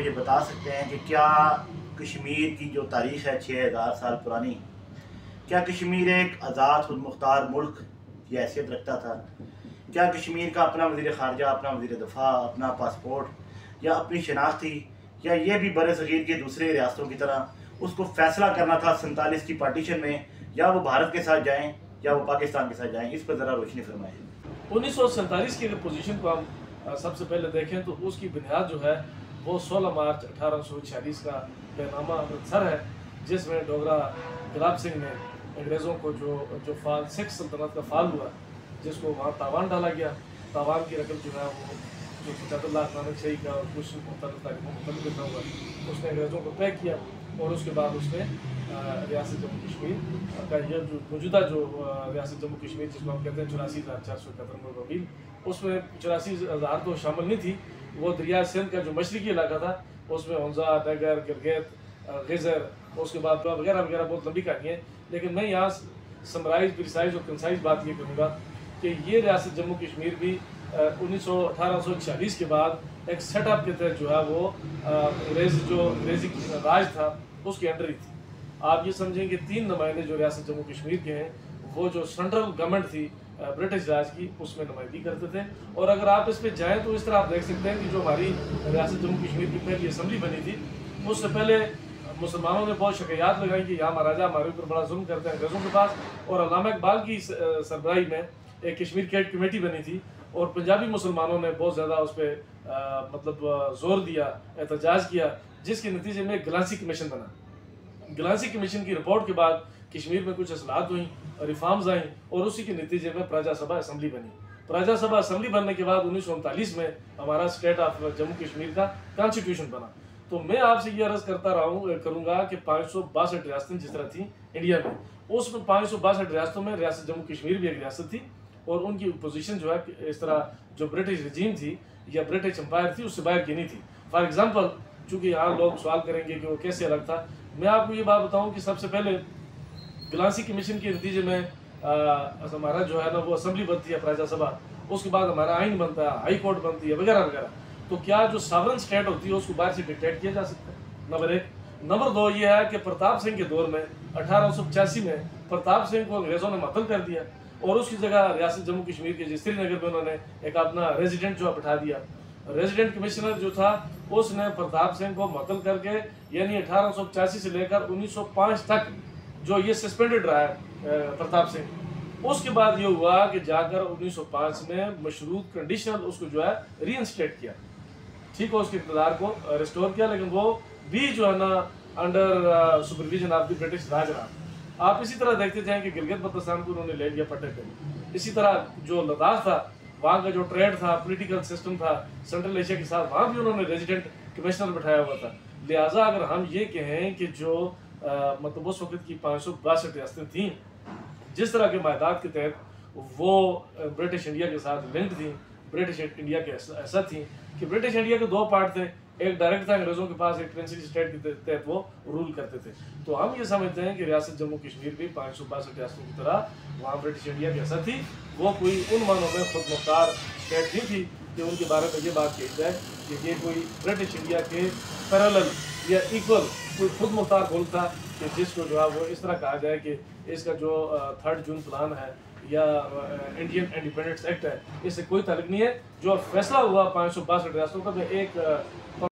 को ये बता सकते हैं कि क्या कश्मीर की जो तारीख़ है 6000 साल पुरानी, क्या कश्मीर एक आज़ाद खुद मुख्तार मुल्क की हैसियत रखता था? क्या कश्मीर का अपना वज़ीर ख़ारजा, अपना वज़ीर दफ़ा, अपना पासपोर्ट या अपनी शनाख्त थी, या ये भी बरसग़ीर की दूसरे रियासतों की तरह उसको फ़ैसला करना था 47 की पार्टीशन में, या वो भारत के साथ जाएँ या वो पाकिस्तान के साथ जाएँ? इस पर ज़रा रोशनी फरमाएँ। 1947 की अगर पोजीशन को हम सबसे पहले देखें तो उसकी बुनियाद जो है वो 16 मार्च 1846 का पैनामा अमृतसर है, जिसमें डोगरा गुलाब सिंह ने अंग्रेज़ों को जो फाल सिख सल्तनत का फाल हुआ, जिसको वहाँ तावान डाला गया। तावान की रकम जो है वो जो 75 लाख नानक शाही का कुछ मुतल्लिक़ लिखा हुआ, उसने अंग्रेज़ों को तय किया और उसके बाद उसने रियासत जम्मू कश्मीर का ये जो मौजूदा जो रियासत जम्मू कश्मीर जिसको हम कहते हैं 84,471 मील, उसमें 84,000 तो शामिल नहीं थी। वो दरिया सिंध का जो मशरकी इलाका था उसमें हंजा, नगर, गिलगित, गिज़र, उसके बाद वगैरह वगैरह बहुत लंबी कहानी है। लेकिन मैं यहाँ समराइज, प्रिसाइज और कंसाइज बात ये करूँगा कि ये रियासत जम्मू कश्मीर भी 1846 के बाद एक सेटअप के तहत जो है वो अंग्रेज़ी राज था उसके अंडर ही थी। आप ये समझें कि 3 नुमाइंदे जो रियासत जम्मू कश्मीर के हैं वो जो सेंट्रल गवर्नमेंट थी ब्रिटिश राज की, उसमें नुमाइंदगी करते थे। और अगर आप इस पर जाएँ तो इस तरह आप देख सकते हैं कि जो हमारी रियासत जम्मू कश्मीर की पहली असम्बली बनी थी, उससे पहले मुसलमानों ने बहुत शिकायत लगाई कि यहाँ महाराजा हमारे ऊपर बड़ा जुल्म करते हैं अंग्रेज़ों के पास। और अल्लामा इकबाल की सरबराही में एक कश्मीर कैट कमेटी बनी थी और पंजाबी मुसलमानों ने बहुत ज़्यादा उस पर मतलब ज़ोर दिया, एहतजाज किया, जिसके नतीजे में गलांसी कमीशन बना। गलांसी कमीशन की रिपोर्ट के बाद कश्मीर में कुछ असलाहत हुई, रिफॉर्म्स आई और उसी के नतीजे में प्रजा सभा असम्बली बनी। प्रजा सभा असम्बली बनने के बाद 1939 में हमारा स्टेट ऑफ जम्मू कश्मीर का कॉन्स्टिट्यूशन बना। तो मैं आपसे ये अर्ज़ करता करूँगा कि 562 रियासतें जिस तरह थी इंडिया में, उसमें 562 रियासतों में रियासत जम्मू कश्मीर भी एक रियासत थी और उनकी पोजीशन जो है इस तरह जो ब्रिटिश रजीम थी या ब्रिटिश एम्पायर थी उससे बाहर की नहीं थी। फॉर एग्जांपल, चूँकि यहाँ लोग सवाल करेंगे कि वो कैसे अलग था, मैं आपको ये बात बताऊँ कि सबसे पहले गलांसी कमीशन के नतीजे में हमारा जो है ना वो असम्बली बनती है प्रजा सभा, उसके बाद हमारा आइन बनता है, हाई कोर्ट बनती है, वगैरह वगैरह। तो क्या जो सॉवरेन स्टेट होती है उसको बाहर से डिक्टेट किया जा सकता है? नंबर 1। नंबर 2 ये है कि प्रताप सिंह के दौर में 1885 में प्रताप सिंह को अंग्रेज़ों ने मुअत्तल कर दिया और उसकी जगह रियासत जम्मू कश्मीर के श्रीनगर में उन्होंने एक अपना रेजिडेंट जो बिठा दिया। रेजिडेंट कमिश्नर जो था उसने प्रताप सिंह को मुअत्तल करके, यानी 1885 से लेकर 1905 तक जो ये सस्पेंडेड रहा है प्रताप सिंह। उसके बाद ये हुआ कि जाकर 1905 में मशरूत कंडीशनल उसको जो है रीइंस्टेट किया, ठीक है, उसके इक़्तिदार को रिस्टोर किया, लेकिन वो भी जो है ना under supervision of the British Raj रहा। आप इसी तरह देखते जाएँ कि गिलगित बल्तिस्तान को उन्होंने ले लिया पट्टे पे। इसी तरह जो लद्दाख था, वहाँ का जो ट्रेड था, पॉलिटिकल सिस्टम था सेंट्रल एशिया के साथ, वहाँ भी उन्होंने रेजिडेंट कमिश्नर बैठाया हुआ था। लिहाजा अगर हम ये कहें कि जो मतलब उस वक्त की 562 रियासतें थीं, जिस तरह के माहदात के तहत वो ब्रिटिश इंडिया के साथ लिंक्ड थी, ब्रिटिश इंडिया के ऐसा थी कि ब्रिटिश इंडिया के 2 पार्ट थे, एक डायरेक्ट था अंग्रेज़ों के पास, एक प्रिंसिपल स्टेट के तहत वो रूल करते थे। तो हम ये समझते हैं कि रियासत जम्मू कश्मीर भी 562 रियासतों की तरह वहाँ ब्रिटिश इंडिया की ऐसा थी। वो कोई उन मानों में खुद मुख्तार स्टेट नहीं थी कि उनके बारे में ये बात कही जाए कि ये कोई ब्रिटिश इंडिया के पैरेलल या इक्वल कोई खुद मुख्तार मुल्क था कि जिसको जो है वो इस तरह कहा जाए कि इसका जो 3 जून प्लान है या इंडियन इंडिपेंडेंस एक्ट है, इससे कोई ताल्लुक नहीं है। जो फैसला हुआ 562 रियासतों का, एक